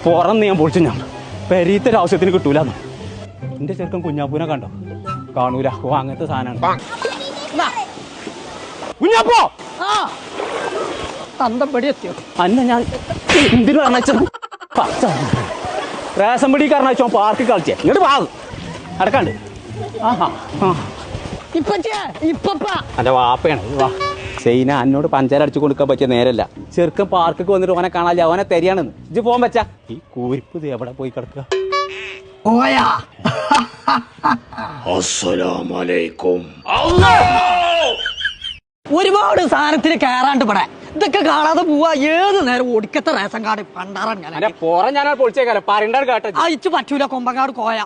പുറന്ന് ഞാൻ പൊളിച്ചു ഞാൻ പെരീത്തൊരു ആവശ്യത്തിന് കിട്ടൂലെന്ന്. എന്റെ ചെറുക്കൻ കുഞ്ഞാപ്പൂനെ കണ്ടോ? കാണൂല. ഓ അങ്ങനത്തെ സാധനമാണ് കുഞ്ഞാപ്പോ. അന്ന ഞാൻ എന്തിനു പറഞ്ഞ റേഷൻ പിടി കാരണം പാർക്ക് കളിച്ചേ ഇങ്ങോട്ട് പാ നടക്കാണ്ട്. എന്റെ വാപ്പയാണ് വാ സൈന. എന്നോട് പഞ്ചാര അടിച്ചു കൊടുക്കാൻ പറ്റിയ നേരല്ല. ചെറുക്കൻ പാർക്ക് വന്നിട്ട് ഓനെ കാണാല്ല, ഓനെ തരികയാണെന്ന്. ഇജ്ജ് പോകാൻ പറ്റാ? ഈ കൂരിപ്പ് ഇത് എവിടെ പോയി കിടക്കുക? ഒരുപാട് സാധനത്തിന് കയറാണ്ട് ഇവിടെ ഇതൊക്കെ കാണാതെ പോവാ. ഏത് നേരം ഒടുക്കത്തെ റേഷൻ കാർഡ് പണ്ടാറാൻ ഞാൻ പൊളിച്ചേക്കാലോ പറയണ്ട കേട്ടോ. അയച്ചു പറ്റൂല. കൊമ്പങ്ങാട് കോയ.